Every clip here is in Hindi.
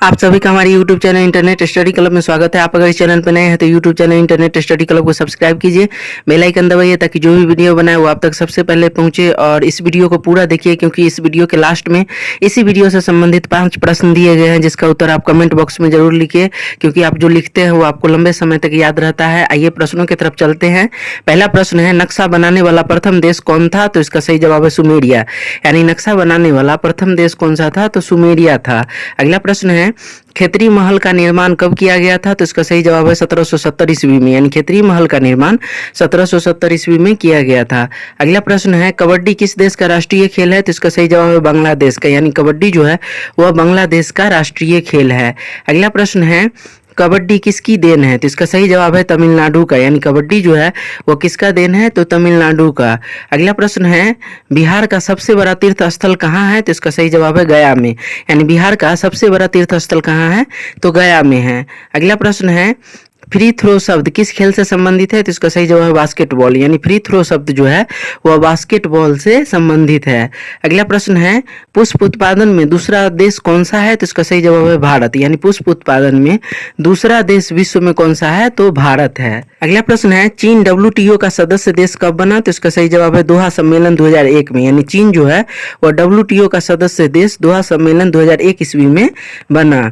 आप सभी का हमारे YouTube channel internet study club में स्वागत है। आप अगर इस चैनल पर नए हैं तो YouTube channel internet study club को सब्सक्राइब कीजिए, बेल आइकन दबाइए ताकि जो भी वीडियो बनाए वो आप तक सबसे पहले पहुंचे। और इस वीडियो को पूरा देखिए क्योंकि इस वीडियो के लास्ट में इसी वीडियो से संबंधित 5 प्रश्न दिए गए हैं जिसका उत्तर आप कमेंट बॉक्स में जरूर लिखिए, क्योंकि आप जो लिखते हैं वो आपको लंबे समय तक याद रहता है। आइए प्रश्नों की तरफ चलते हैं। पहला प्रश्न है, नक्शा बनाने वाला प्रथम देश कौन था? तो इसका सही जवाब है सुमेरिया। यानी नक्शा बनाने वाला प्रथम देश कौन सा था? तो सुमेरिया था। अगला प्रश्न है, खेतरी महल का निर्माण कब किया गया था? तो इसका सही जवाब है 1770 ईस्वी में। यानी खेतरी महल का निर्माण 1770 ईस्वी में किया गया था। अगला प्रश्न है, कबड्डी किस देश का राष्ट्रीय खेल है? तो इसका सही जवाब है बांग्लादेश का। यानी कबड्डी जो है वह बांग्लादेश का राष्ट्रीय खेल है। अगला प्रश्न है, कबड्डी किसकी देन है? तो इसका सही जवाब है तमिलनाडु का। यानी कबड्डी जो है वो किसका देन है? तो तमिलनाडु का। अगला प्रश्न है, बिहार का सबसे बड़ा तीर्थ स्थल कहाँ है? तो इसका सही जवाब है गया में। यानी बिहार का सबसे बड़ा तीर्थ स्थल कहाँ है? तो गया में है। अगला प्रश्न है, फ्री थ्रो शब्द किस खेल से संबंधित है? तो इसका सही जवाब है बास्केटबॉल। यानी फ्री थ्रो शब्द जो है वह बास्केटबॉल से संबंधित है। अगला प्रश्न है, पुष्प उत्पादन में दूसरा देश कौन सा है? तो इसका सही जवाब है भारत। यानी पुष्प उत्पादन में दूसरा देश विश्व में कौन सा है? तो भारत है। अगला प्रश्न है, चीन WTO का सदस्य देश कब बना? तो इसका सही जवाब है दोहा सम्मेलन 2001 में। यानी चीन जो है वह WTO का सदस्य देश दोहा सम्मेलन 2001 ईस्वी में बना।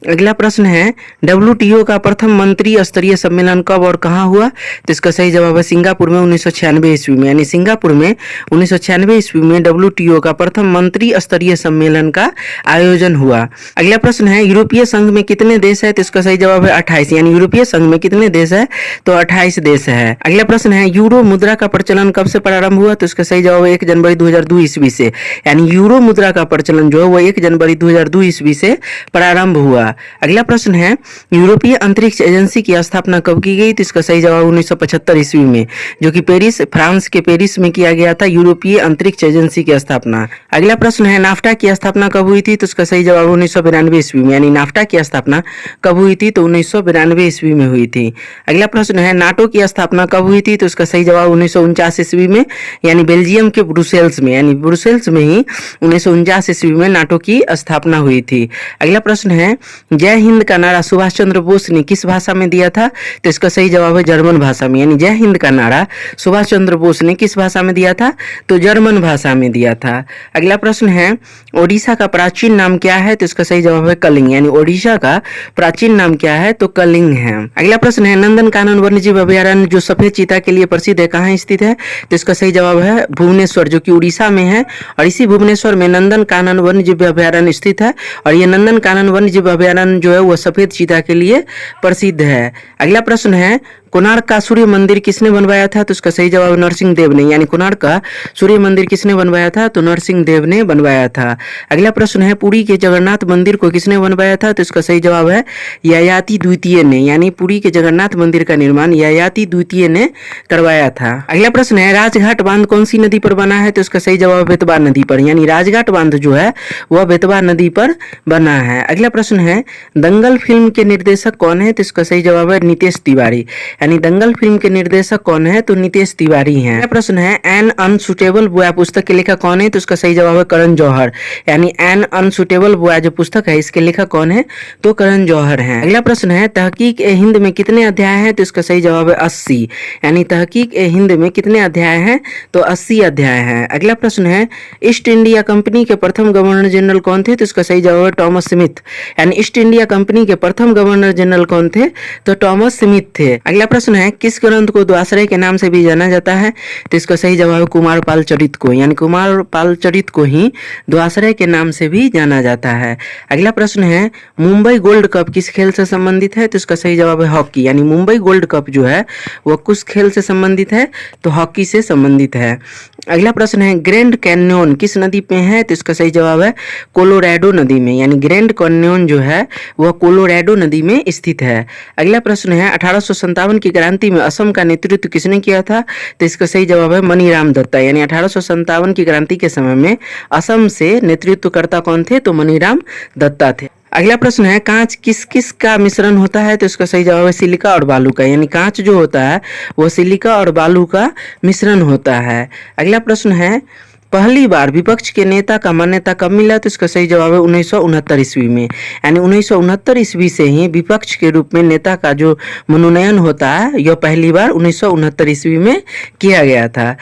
अगला प्रश्न है, WTO का प्रथम मंत्री स्तरीय सम्मेलन कब और कहां हुआ? तो इसका सही जवाब है सिंगापुर में 1996 ईस्वी में। यानी सिंगापुर में 1996 ईस्वी में WTO का प्रथम मंत्री स्तरीय सम्मेलन का आयोजन हुआ। अगला प्रश्न है, यूरोपीय संघ में कितने देश है? तो इसका सही जवाब है 28। यानी यूरोपीय संघ में कितने देश है? तो 28 देश है। अगला प्रश्न है, यूरो मुद्रा का प्रचलन कब से प्रारंभ हुआ? तो इसका सही जवाब है 1 जनवरी 2002 ईस्वी से। यानी यूरो मुद्रा का प्रचलन जो है वो 1 जनवरी 2002 ईस्वी से प्रारंभ हुआ। अगला प्रश्न है, यूरोपीय अंतरिक्ष एजेंसी की स्थापना कब की गई? तो इसका सही जवाब 1975 ईस्वी में, जो कि पेरिस, फ्रांस के पेरिस में किया गया था यूरोपीय अंतरिक्ष एजेंसी की स्थापना। अगला प्रश्न है, नाफ्टा की स्थापना कब हुई थी? तो इसका सही जवाब 1992 ईस्वी में। यानी नाफ्टा की स्थापना कब हुई थी? तो 1992 ईस्वी में हुई थी। अगला प्रश्न है, नाटो की स्थापना कब हुई थी? तो इसका सही जवाब 1949 ईस्वी में। यानी बेल्जियम के ब्रुसेल्स में। यानी ब्रुसेल्स में ही 1949 ईस्वी में नाटो की स्थापना हुई थी। अगला प्रश्न है, जय हिंद का नारा सुभाष चंद्र बोस ने किस भाषा में दिया था? तो इसका सही जवाब है जर्मन भाषा में। यानी जय हिंद का नारा सुभाष चंद्र बोस ने किस भाषा में दिया था? तो जर्मन भाषा में दिया था। अगला प्रश्न है, ओडिशा का प्राचीन नाम क्या है? तो इसका सही जवाब है कलिंग। यानी ओडिशा का प्राचीन नाम क्या है? तो कलिंग है। अगला प्रश्न है, नंदनकानन वन्यजीव अभयारण्य जो सफेद चीता के लिए प्रसिद्ध है कहाँ स्थित है? तो इसका सही जवाब है भुवनेश्वर, जो कि उड़ीसा में है। और इसी भुवनेश्वर में नंदनकानन वन्यजीव अभयारण्य स्थित है। और ये नंदनकानन वन्यजीव अभयारण्य जो है वह सफेद चीता के लिए प्रसिद्ध है। अगला प्रश्न है, कोणार्क का सूर्य मंदिर किसने बनवाया था? तो इसका सही जवाब नरसिंह देव ने। यानी कोणार्क का सूर्य मंदिर किसने बनवाया था? तो नरसिंह देव ने बनवाया था। अगला प्रश्न है, पुरी के जगन्नाथ मंदिर को किसने बनवाया था? तो इसका सही जवाब है ययाति द्वितीय ने। यानी पुरी के जगन्नाथ मंदिर का निर्माण ययाति द्वितीय ने करवाया था। अगला प्रश्न है, राजघाट बांध कौन सी नदी पर बना है? तो इसका सही जवाब बेतवा नदी पर। यानी राजघाट बांध जो है वह बेतवा नदी पर बना है। अगला प्रश्न है, दंगल फिल्म के निर्देशक कौन है? तो इसका सही जवाब है नितेश तिवारी। यानी दंगल फिल्म के निर्देशक कौन है? तो नितेश तिवारी हैं। अगला प्रश्न है, एन अनसुटेबल बॉय पुस्तक के लेखक कौन है? तो इसका सही जवाब है करण जौहर। यानी एन अनसुटेबल बॉय जो पुस्तक है इसके लेखक कौन है? तो करण जौहर हैं। अगला प्रश्न है, तहकीक ए हिंद में कितने अध्याय हैं? तो इसका सही जवाब है 80। यानी तहकीक ए हिंद में कितने अध्याय हैं? तो 80 अध्याय हैं। अगला प्रश्न है, ईस्ट इंडिया कंपनी के प्रथम गवर्नर जनरल कौन थे? तो इसका सही जवाब है टॉमस स्मिथ। यानी ईस्ट इंडिया कंपनी के प्रथम गवर्नर जनरल कौन थे? तो टॉमस स्मिथ थे। अगला प्रश्न है, किस ग्रंथ को द्वाश्रय के नाम से भी जाना जाता है? तो इसका सही जवाब है कुमारपाल चरित को। यानी कुमारपाल चरित को ही द्वाश्रय के नाम से भी जाना जाता है। अगला प्रश्न है, मुंबई गोल्ड कप किस खेल से संबंधित है? तो इसका सही जवाब है हॉकी। यानी मुंबई गोल्ड कप जो है वह किस खेल से संबंधित है? तो हॉकी से संबंधित है। अगला प्रश्न है, ग्रैंड कैन्योन किस नदी पे है? तो इसका सही जवाब है कोलोराडो नदी में। यानी ग्रैंड कैन्योन जो है वह कोलोराडो नदी में स्थित है। अगला प्रश्न है, 1857 की क्रांति में असम का नेतृत्व किसने किया था? तो इसका सही जवाब है मनीराम दत्ता। यानी 1857 की क्रांति के समय में असम से नेतृत्वकर्ता कौन थे? तो मनीराम दत्ता थे। अगला प्रश्न है, कांच किस किस का मिश्रण होता है? तो इसका सही जवाब है सिलिका और बालू का। यानी कांच जो होता है वो सिलिका और बालू का मिश्रण होता है। अगला प्रश्न है, पहली बार विपक्ष के नेता का मान्यता कब मिला? तो इसका सही जवाब है 1969 ईस्वी में। यानी 1969 ईस्वी से ही विपक्ष के रूप में नेता का जो मनोनयन होता है यह पहली बार 1969 ईस्वी में किया गया था।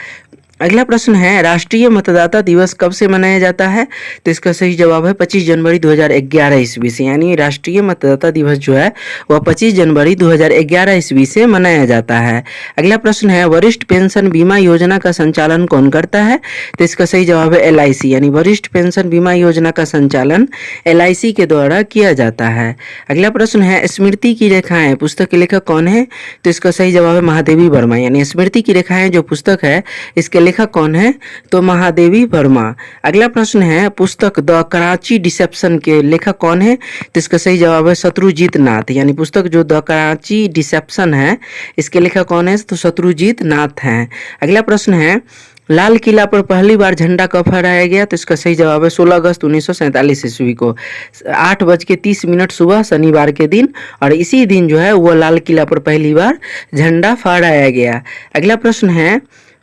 अगला प्रश्न है, राष्ट्रीय मतदाता दिवस कब से मनाया जाता है? तो इसका सही जवाब है 25 जनवरी 2011 ईस्वी से। यानी राष्ट्रीय मतदाता दिवस जो है वह 25 जनवरी 2011 ईस्वी से मनाया जाता है। अगला प्रश्न है, वरिष्ठ पेंशन बीमा योजना का संचालन कौन करता है? तो इसका सही जवाब है LIC। यानी वरिष्ठ पेंशन बीमा योजना का संचालन LIC के द्वारा किया जाता है। अगला प्रश्न है, स्मृति की रेखाएं पुस्तक के लेखक कौन है? तो इसका सही जवाब है महादेवी वर्मा। यानी स्मृति की रेखाएं जो पुस्तक है इसके लेखक कौन है? तो महादेवी वर्मा। अगला प्रश्न है, पुस्तक द कराची डिसेप्शन के लेखक कौन है? तो इसका सही जवाब है शत्रुजीत नाथ। यानी पुस्तक जो द कराची डिसेप्शन है इसके लेखक कौन है? तो शत्रुजीत नाथ हैं। अगला प्रश्न है, लाल किला पर पहली बार झंडा कब फहराया गया? तो इसका सही जवाब है 16 अगस्त 1947 ईस्वी को 8:30 सुबह शनिवार के दिन, और इसी दिन जो है वो लाल किला पर पहली बार झंडा फहराया गया। अगला प्रश्न है,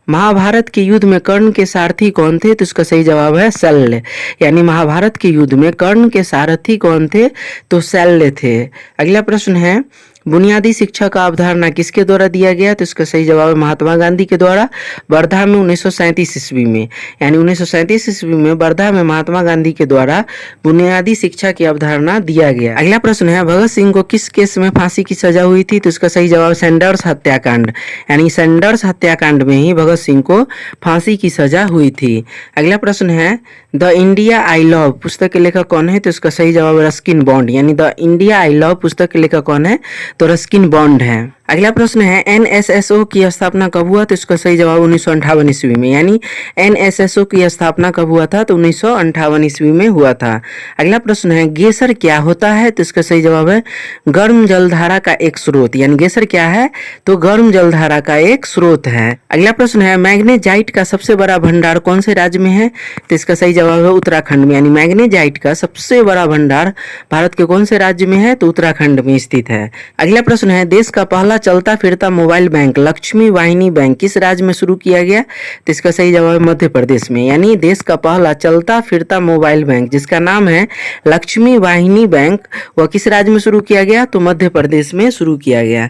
महाभारत के युद्ध में कर्ण के सारथी कौन थे? तो इसका सही जवाब है शल्य। यानी महाभारत के युद्ध में कर्ण के सारथी कौन थे? तो शल्य थे। अगला प्रश्न है, बुनियादी शिक्षा का अवधारणा किसके द्वारा दिया गया? तो इसका सही जवाब है महात्मा गांधी के द्वारा वर्धा में 1937 ईस्वी में। यानी 1937 ईस्वी में वर्धा में महात्मा गांधी के द्वारा बुनियादी शिक्षा की अवधारणा दिया गया। अगला प्रश्न है, भगत सिंह को किस केस में फांसी की सजा हुई थी? तो इसका सही जवाब सैंडर्स हत्याकांड। यानी सैंडर्स हत्याकांड में ही भगत सिंह को फांसी की सजा हुई थी। अगला प्रश्न है, द इंडिया आई लव पुस्तक के लेखक कौन है? तो इसका सही जवाब है रस्किन बॉन्ड। यानी द इंडिया आई लव पुस्तक के लेखक कौन है? तो रस्किन बॉन्ड है। अगला प्रश्न है, NSSO की स्थापना कब हुआ? तो इसका सही जवाब 1958 ईस्वी में। यानी NSSO की स्थापना कब हुआ था? तो 1958 ईस्वी में हुआ था। अगला प्रश्न है, गेसर क्या होता है? तो इसका सही जवाब है गर्म जलधारा का एक स्रोत। यानी गेसर क्या है? तो गर्म जलधारा का एक स्रोत है। अगला प्रश्न है, मैग्नेजाइट का सबसे बड़ा भंडार कौन से राज्य में है? तो इसका सही जवाब है उत्तराखंड में। यानी मैग्नेजाइट का सबसे बड़ा भंडार भारत के कौन से राज्य में है? तो उत्तराखंड में स्थित है। अगला प्रश्न है, देश का पहला चलता फिरता मोबाइल बैंक लक्ष्मी वाहिनी बैंक किस राज्य में शुरू किया गया? तो इसका सही जवाब है मध्य प्रदेश में। यानी देश का पहला चलता फिरता मोबाइल बैंक जिसका नाम है लक्ष्मी वाहिनी बैंक वह किस राज्य में शुरू किया गया? तो मध्य प्रदेश में शुरू किया गया।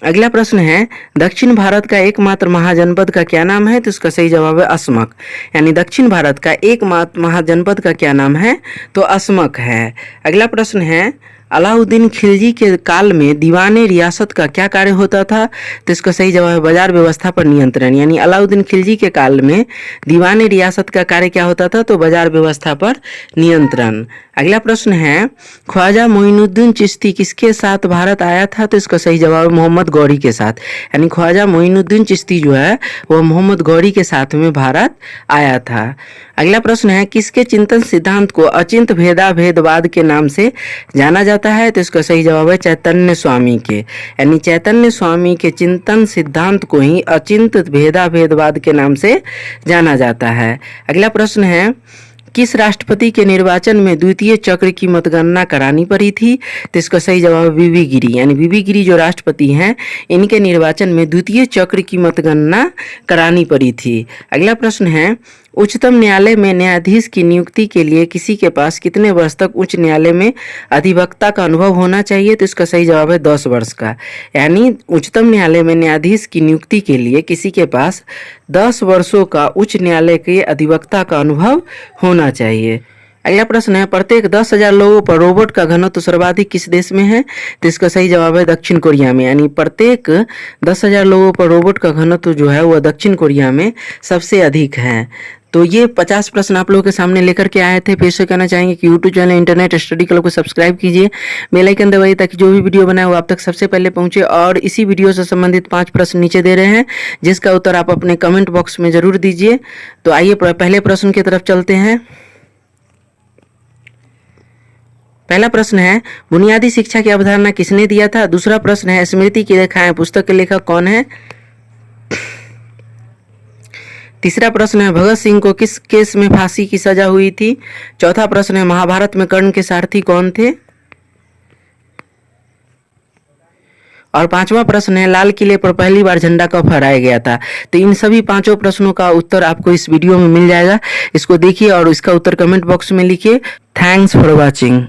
अगला प्रश्न है, दक्षिण भारत का एकमात्र महाजनपद का क्या नाम है? तो इसका सही जवाब है असमक। यानी दक्षिण भारत का एकमात्र महाजनपद का क्या नाम है? तो असमक है। अगला प्रश्न है, अलाउद्दीन खिलजी के काल में दीवाने रियासत का क्या कार्य होता था? तो इसका सही जवाब है बाजार व्यवस्था पर नियंत्रण। यानी अलाउद्दीन खिलजी के काल में दीवाने रियासत का कार्य क्या होता था? तो बाजार व्यवस्था पर नियंत्रण। अगला प्रश्न है, ख्वाजा मोइनुद्दीन चिश्ती किसके साथ भारत आया था? तो इसका सही जवाब है मोहम्मद गौरी के साथ। यानी ख्वाजा मोइनुद्दीन चिश्ती जो है वह मोहम्मद गौरी के साथ में भारत आया था। अगला प्रश्न है, किसके चिंतन सिद्धांत को अचिंत भेदाभेदवाद के नाम से जाना जाता है? तो इसका सही जवाब है चैतन्य स्वामी के। यानी चैतन्य स्वामी के चिंतन सिद्धांत को ही अचिंत भेदाभेदवाद के नाम से जाना जाता है। अगला प्रश्न है, किस राष्ट्रपति के निर्वाचन में द्वितीय चक्र की मतगणना करानी पड़ी थी? तो इसका सही जवाब बीबी गिरी। यानी बीबी गिरी जो राष्ट्रपति हैं इनके निर्वाचन में द्वितीय चक्र की मतगणना करानी पड़ी थी। अगला प्रश्न है, उच्चतम न्यायालय में न्यायाधीश की नियुक्ति के लिए किसी के पास कितने वर्ष तक उच्च न्यायालय में अधिवक्ता का अनुभव होना चाहिए? तो इसका सही जवाब है 10 वर्ष का। यानी उच्चतम न्यायालय में न्यायाधीश की नियुक्ति के लिए किसी के पास 10 वर्षों का उच्च न्यायालय के अधिवक्ता का अनुभव होना चाहिए। अगला प्रश्न है, प्रत्येक 10,000 लोगों पर रोबोट का घनत्व सर्वाधिक किस देश में है? तो इसका सही जवाब है दक्षिण कोरिया में। यानी प्रत्येक 10,000 लोगों पर रोबोट का घनत्व जो है वह दक्षिण कोरिया में सबसे अधिक है। तो ये 50 प्रश्न आप लोगों के सामने लेकर के आए थे। फिर से कहना चाहेंगे कि YouTube channel internet study club को सब्सक्राइब कीजिए, बेल आइकन दबाइए ताकि जो भी वीडियो बनाए वो आप तक सबसे पहले पहुंचे। और इसी वीडियो से संबंधित 5 प्रश्न नीचे दे रहे हैं जिसका उत्तर आप अपने कमेंट बॉक्स में जरूर दीजिए। तो आइए पहले प्रश्न की तरफ चलते हैं। पहला प्रश्न है, बुनियादी शिक्षा की अवधारणा किसने दिया था? दूसरा प्रश्न है, स्मृति की रेखाएं पुस्तक के लेखक कौन है? तीसरा प्रश्न है, भगत सिंह को किस केस में फांसी की सजा हुई थी? चौथा प्रश्न है, महाभारत में कर्ण के सारथी कौन थे? और पांचवा प्रश्न है, लाल किले पर पहली बार झंडा कब फहराया गया था। तो इन सभी पांचों प्रश्नों का उत्तर आपको इस वीडियो में मिल जाएगा। इसको देखिए और इसका उत्तर कमेंट बॉक्स में लिखिए। Thanks for watching.